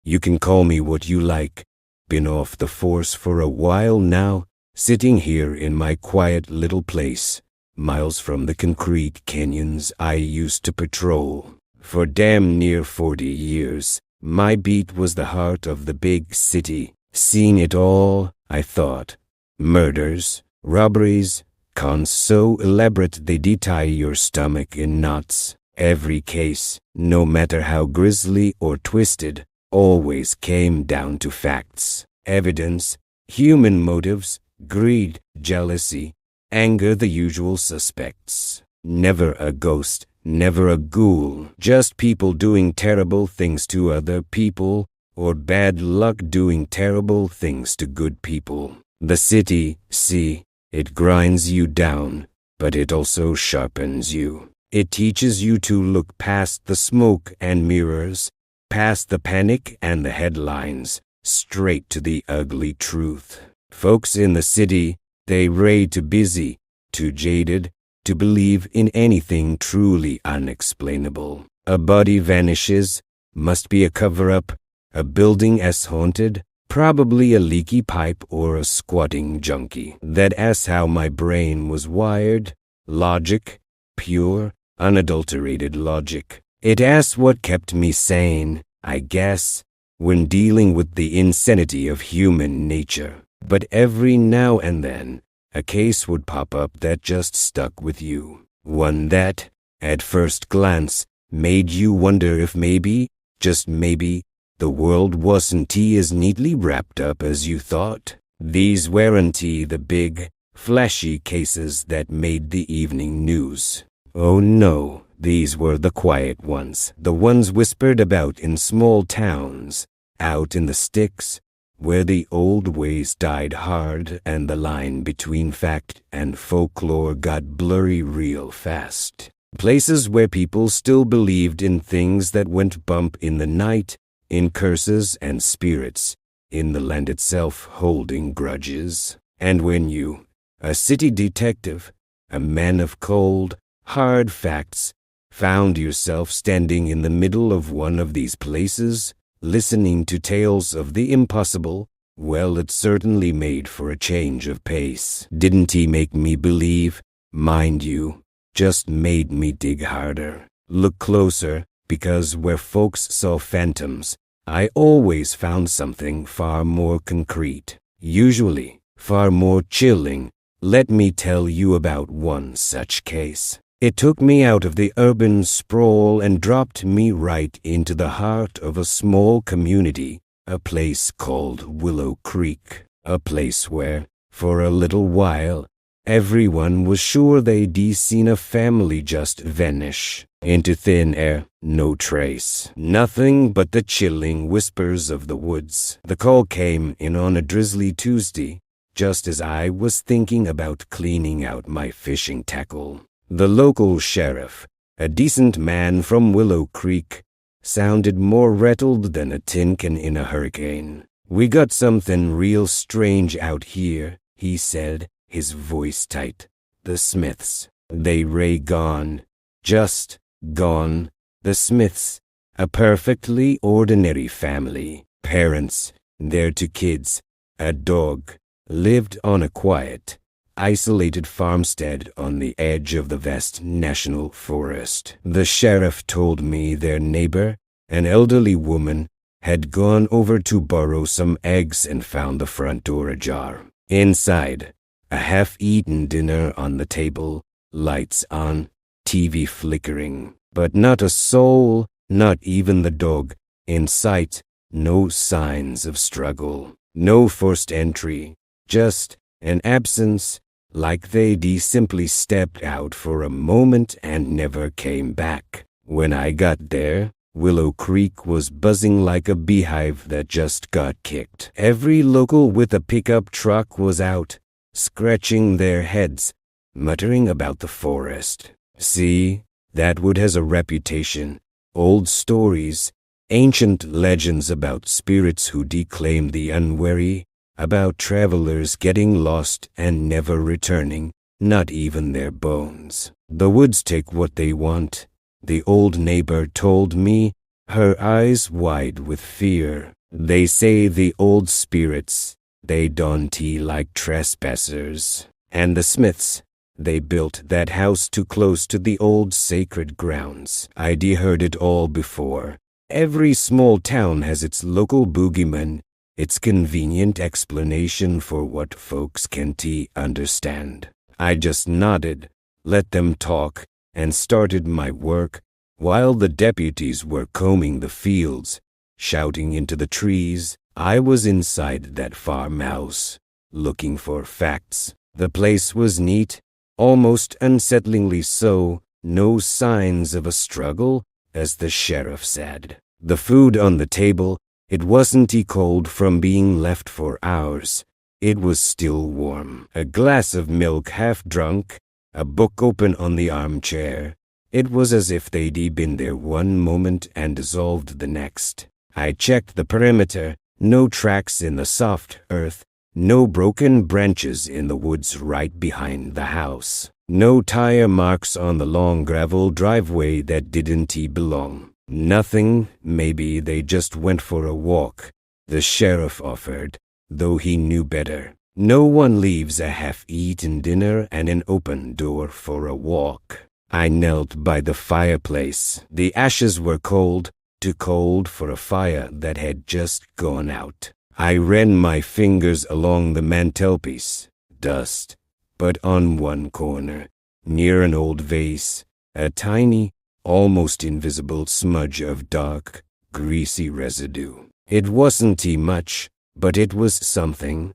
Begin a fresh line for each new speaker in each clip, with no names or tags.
You can call me what you like. Been off the force for a while now, sitting here in my quiet little place, miles from the concrete canyons I used to patrol. For damn near 40 years, my beat was the heart of the big city. Seen it all, I thought. Murders, robberies, cons so elaborate they tie your stomach in knots. Every case, no matter how grisly or twisted, always came down to facts, evidence, human motives, greed, jealousy, anger, the usual suspects. Never a ghost, never a ghoul, just people doing terrible things to other people, or bad luck doing terrible things to good people. The city, see, it grinds you down, but it also sharpens you. It teaches you to look past the smoke and mirrors, past the panic and the headlines, straight to the ugly truth. Folks in the city, they too busy, too jaded, to believe in anything truly unexplainable. A body vanishes, must be a cover-up, a building as haunted, probably a leaky pipe or a squatting junkie. That's how my brain was wired. Logic, pure, unadulterated logic. It asks what kept me sane, I guess, when dealing with the insanity of human nature. But every now and then, a case would pop up that just stuck with you. One that, at first glance, made you wonder if maybe, just maybe, the world wasn't as neatly wrapped up as you thought. These weren't the big, flashy cases that made the evening news. Oh no, these were the quiet ones, the ones whispered about in small towns, out in the sticks, where the old ways died hard and the line between fact and folklore got blurry real fast. Places where people still believed in things that went bump in the night, in curses and spirits, in the land itself holding grudges. And when you, a city detective, a man of cold, hard facts, found yourself standing in the middle of one of these places, listening to tales of the impossible, well, it certainly made for a change of pace. Didn't he make me believe? Mind you, just made me dig harder, look closer, because where folks saw phantoms, I always found something far more concrete, usually far more chilling. Let me tell you about one such case. It took me out of the urban sprawl and dropped me right into the heart of a small community, a place called Willow Creek, a place where, for a little while, everyone was sure they'd seen a family just vanish into thin air, no trace, nothing but the chilling whispers of the woods. The call came in on a drizzly Tuesday, just as I was thinking about cleaning out my fishing tackle. The local sheriff, a decent man from Willow Creek, sounded more rattled than a tin can in a hurricane. "We got something real strange out here," he said, his voice tight. "The Smiths, they gone. Just gone. The Smiths, a perfectly ordinary family. Parents, their two kids, a dog, lived on a quiet, isolated farmstead on the edge of the vast national forest. The sheriff told me their neighbor, an elderly woman, had gone over to borrow some eggs and found the front door ajar. Inside, a half-eaten dinner on the table, lights on, TV flickering, but not a soul, not even the dog, in sight. No signs of struggle, no forced entry, just an absence, like they'd simply stepped out for a moment and never came back. When I got there, Willow Creek was buzzing like a beehive that just got kicked. Every local with a pickup truck was out, scratching their heads, muttering about the forest. See, that wood has a reputation, old stories, ancient legends about spirits who declaim the unwary, about travelers getting lost and never returning, not even their bones. The woods take what they want, the old neighbor told me, her eyes wide with fear. They say the old spirits, they don't like trespassers. And the Smiths, they built that house too close to the old sacred grounds. I'd heard it all before. Every small town has its local boogeyman, its convenient explanation for what folks can't understand. I just nodded, let them talk, and started my work, while the deputies were combing the fields, shouting into the trees. I was inside that farmhouse, looking for facts. The place was neat, almost unsettlingly so, no signs of a struggle, as the sheriff said. The food on the table, it wasn't cold from being left for hours. It was still warm. A glass of milk half drunk, a book open on the armchair. It was as if they'd been there one moment and dissolved the next. I checked the perimeter, no tracks in the soft earth, no broken branches in the woods right behind the house. No tire marks on the long gravel driveway that didn't belong. Nothing. Maybe they just went for a walk, the sheriff offered, though he knew better. No one leaves a half-eaten dinner and an open door for a walk. I knelt by the fireplace. The ashes were cold, too cold for a fire that had just gone out. I ran my fingers along the mantelpiece. Dust. But on one corner, near an old vase, a tiny, almost invisible smudge of dark, greasy residue. It wasn't much, but it was something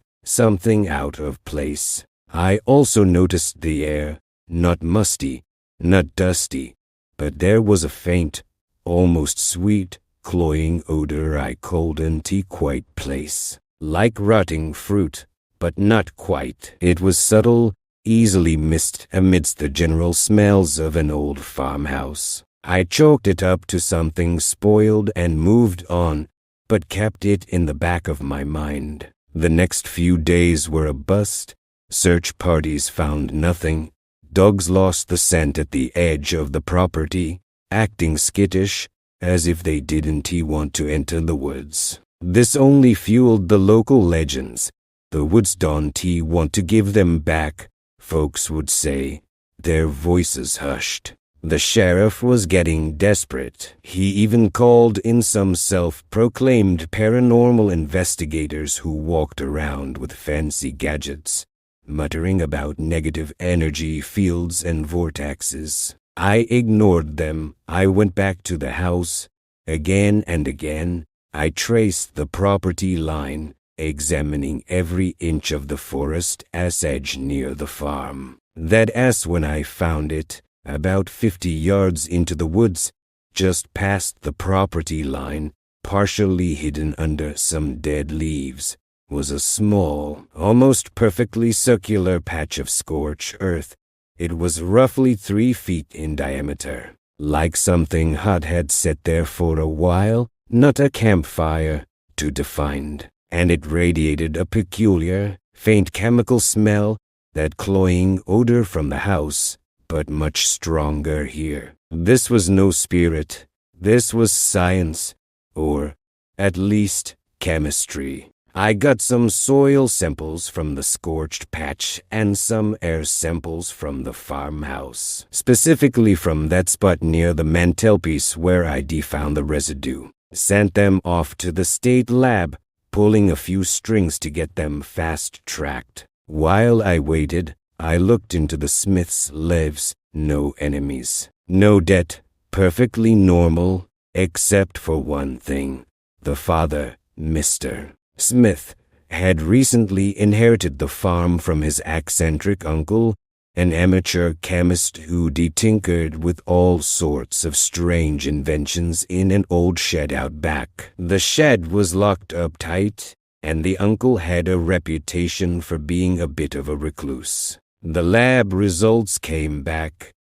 out of place. I also noticed the air, not musty, not dusty, but there was a faint, almost sweet, cloying odor I couldn't quite place. Like rotting fruit, but not quite. It was subtle, easily missed amidst the general smells of an old farmhouse. I chalked it up to something spoiled and moved on, but kept it in the back of my mind. The next few days were a bust. Search parties found nothing. Dogs lost the scent at the edge of the property, acting skittish, as if they didn't want to enter the woods. This only fueled the local legends. The woods don't want to give them back, folks would say. Their voices hushed. The sheriff was getting desperate. He even called in some self-proclaimed paranormal investigators who walked around with fancy gadgets, muttering about negative energy fields and vortexes. I ignored them. I went back to the house. Again and again, I traced the property line, examining every inch of the forest edge near the farm. That ass when I found it, about 50 yards into the woods, just past the property line, partially hidden under some dead leaves, was a small, almost perfectly circular patch of scorched earth. It was roughly 3 feet in diameter, like something hot had sat there for a while, not a campfire, too defined, and it radiated a peculiar, faint chemical smell, that cloying odor from the house, but much stronger here. This was no spirit. This was science, or, at least, chemistry. I got some soil samples from the scorched patch and some air samples from the farmhouse, specifically from that spot near the mantelpiece where I'd found the residue. Sent them off to the state lab, pulling a few strings to get them fast-tracked. While I waited, I looked into the Smiths' lives. No enemies, no debt, perfectly normal, except for one thing. The father, Mr. Smith, had recently inherited the farm from his eccentric uncle, an amateur chemist who tinkered with all sorts of strange inventions in an old shed out back. The shed was locked up tight, and the uncle had a reputation for being a bit of a recluse. The lab results came back.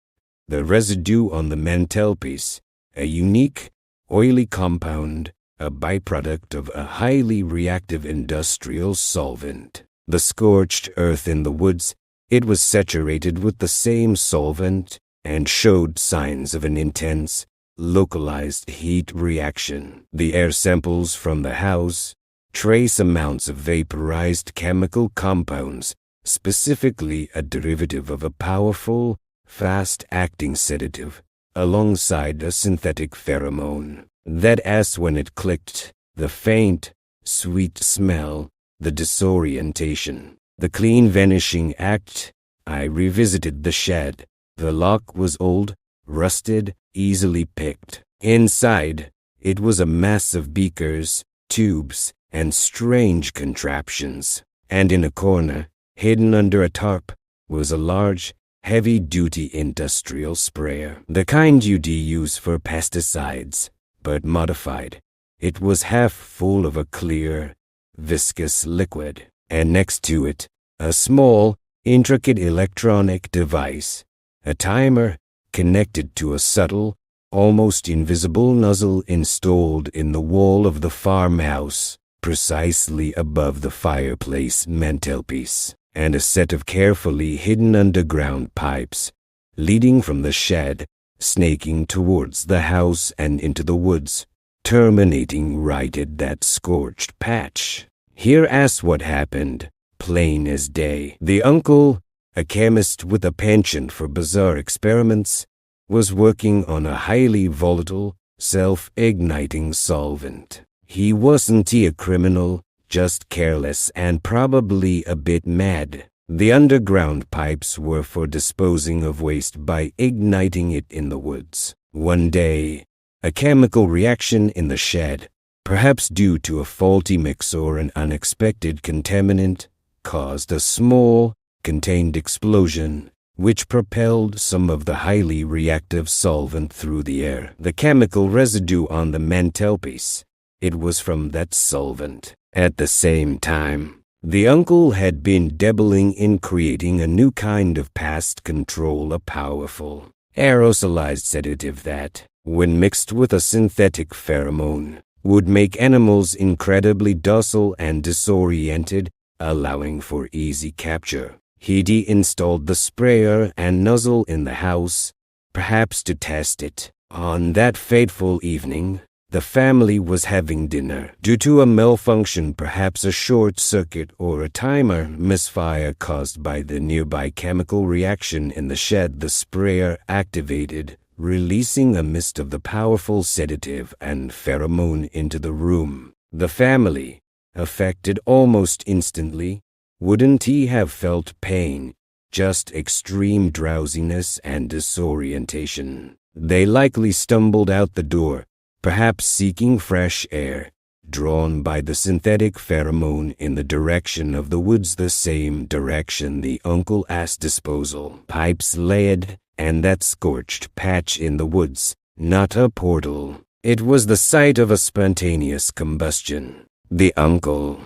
The residue on the mantelpiece, a unique, oily compound, a byproduct of a highly reactive industrial solvent. The scorched earth in the woods, it was saturated with the same solvent and showed signs of an intense, localized heat reaction. The air samples from the house trace amounts of vaporized chemical compounds, specifically a derivative of a powerful, fast-acting sedative, alongside a synthetic pheromone. That as when it clicked, the faint, sweet smell, the disorientation, the clean vanishing act. I revisited the shed. The lock was old, rusted, easily picked. Inside, it was a mass of beakers, tubes, and strange contraptions. And in a corner, hidden under a tarp, was a large, heavy-duty industrial sprayer. The kind you'd use for pesticides, but modified. It was half full of a clear, viscous liquid, and next to it, a small, intricate electronic device, a timer connected to a subtle, almost invisible nozzle installed in the wall of the farmhouse, precisely above the fireplace mantelpiece, and a set of carefully hidden underground pipes leading from the shed, snaking towards the house and into the woods, terminating right at that scorched patch. Here's what happened, plain as day. The uncle, a chemist with a penchant for bizarre experiments, was working on a highly volatile, self-igniting solvent. He wasn't a criminal, just careless and probably a bit mad. The underground pipes were for disposing of waste by igniting it in the woods. One day, a chemical reaction in the shed, perhaps due to a faulty mix or an unexpected contaminant, caused a small, contained explosion, which propelled some of the highly reactive solvent through the air. The chemical residue on the mantelpiece, it was from that solvent. At the same time, the uncle had been dabbling in creating a new kind of pest control, a powerful, aerosolized sedative that, when mixed with a synthetic pheromone, would make animals incredibly docile and disoriented, allowing for easy capture. He de-installed the sprayer and nozzle in the house, perhaps to test it. On that fateful evening, the family was having dinner. Due to a malfunction, perhaps a short circuit or a timer misfire caused by the nearby chemical reaction in the shed, the sprayer activated, releasing a mist of the powerful sedative and pheromone into the room. The family, affected almost instantly, wouldn't he have felt pain, just extreme drowsiness and disorientation. They likely stumbled out the door, perhaps seeking fresh air, drawn by the synthetic pheromone in the direction of the woods, the same direction the uncle's disposal pipes led, and that scorched patch in the woods, not a portal. It was the site of a spontaneous combustion. The uncle,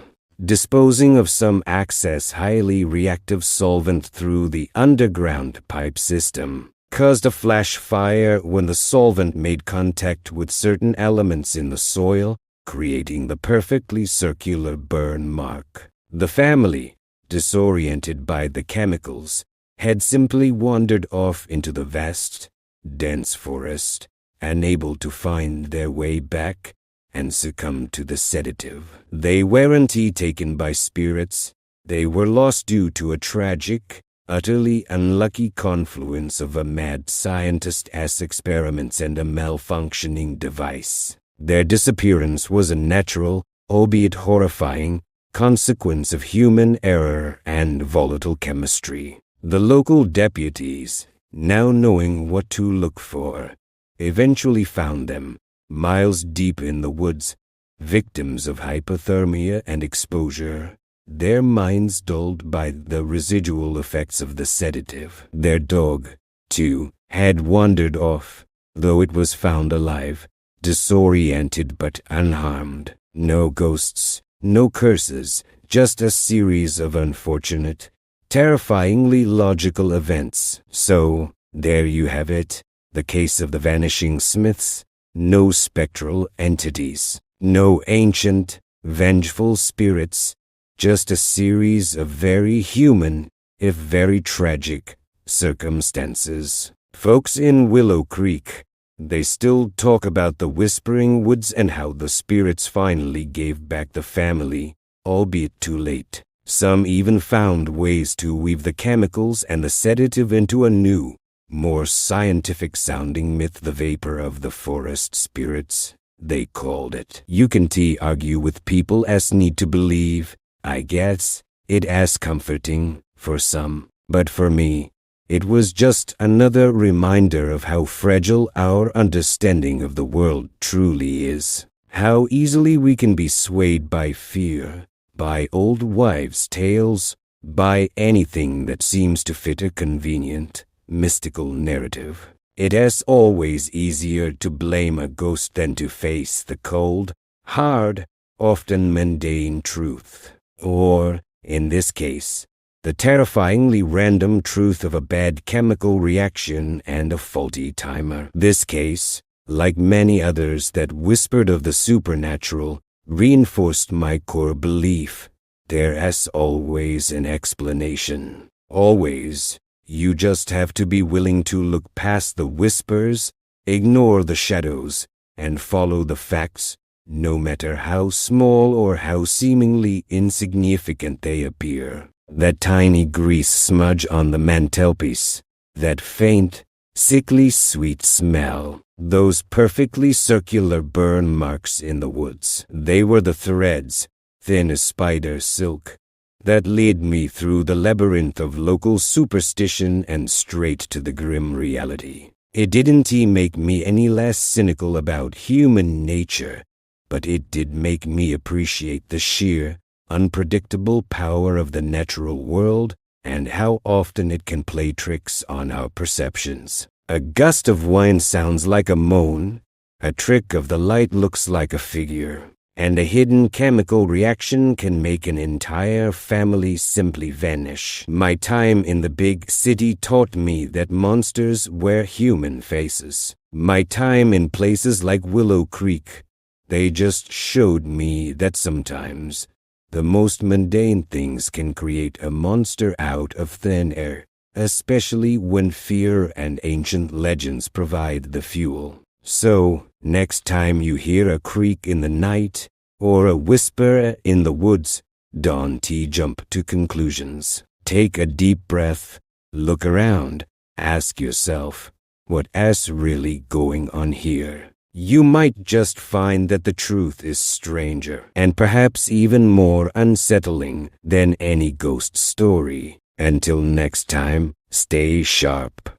disposing of some excess highly reactive solvent through the underground pipe system, caused a flash fire when the solvent made contact with certain elements in the soil, creating the perfectly circular burn mark. The family, disoriented by the chemicals, had simply wandered off into the vast, dense forest, unable to find their way back, and succumbed to the sedative. They weren't taken by spirits. They were lost due to a tragic, utterly unlucky confluence of a mad scientist's experiments and a malfunctioning device. Their disappearance was a natural, albeit horrifying, consequence of human error and volatile chemistry. The local deputies, now knowing what to look for, eventually found them, miles deep in the woods, victims of hypothermia and exposure, their minds dulled by the residual effects of the sedative. Their dog, too, had wandered off, though it was found alive, disoriented but unharmed. No ghosts, no curses, just a series of unfortunate, terrifyingly logical events. So, there you have it, the case of the vanishing Smiths. No spectral entities, no ancient, vengeful spirits, just a series of very human, if very tragic, circumstances. Folks in Willow Creek, They still talk about the Whispering Woods and how the spirits finally gave back the family, albeit too late. Some even found ways to weave the chemicals and the sedative into a new, more scientific-sounding myth, the vapor of the forest spirits, they called it. You can argue with people as need to believe, I guess, it as comforting, for some, but for me, it was just another reminder of how fragile our understanding of the world truly is. How easily we can be swayed by fear, by old wives' tales, by anything that seems to fit a convenient, mystical narrative. It is always easier to blame a ghost than to face the cold, hard, often mundane truth. Or, in this case, the terrifyingly random truth of a bad chemical reaction and a faulty timer. This case, like many others that whispered of the supernatural, reinforced my core belief. There is always an explanation. Always. You just have to be willing to look past the whispers, ignore the shadows, and follow the facts, no matter how small or how seemingly insignificant they appear. That tiny grease smudge on the mantelpiece, that faint, sickly sweet smell, those perfectly circular burn marks in the woods. They were the threads, thin as spider silk, that led me through the labyrinth of local superstition and straight to the grim reality. It didn't make me any less cynical about human nature, but it did make me appreciate the sheer, unpredictable power of the natural world and how often it can play tricks on our perceptions. A gust of wind sounds like a moan, a trick of the light looks like a figure, and a hidden chemical reaction can make an entire family simply vanish. My time in the big city taught me that monsters wear human faces. My time in places like Willow Creek, they just showed me that sometimes the most mundane things can create a monster out of thin air, especially when fear and ancient legends provide the fuel. So, next time you hear a creak in the night or a whisper in the woods, don't jump to conclusions. Take a deep breath, look around, ask yourself, what is really going on here? You might just find that the truth is stranger and perhaps even more unsettling than any ghost story. Until next time, stay sharp.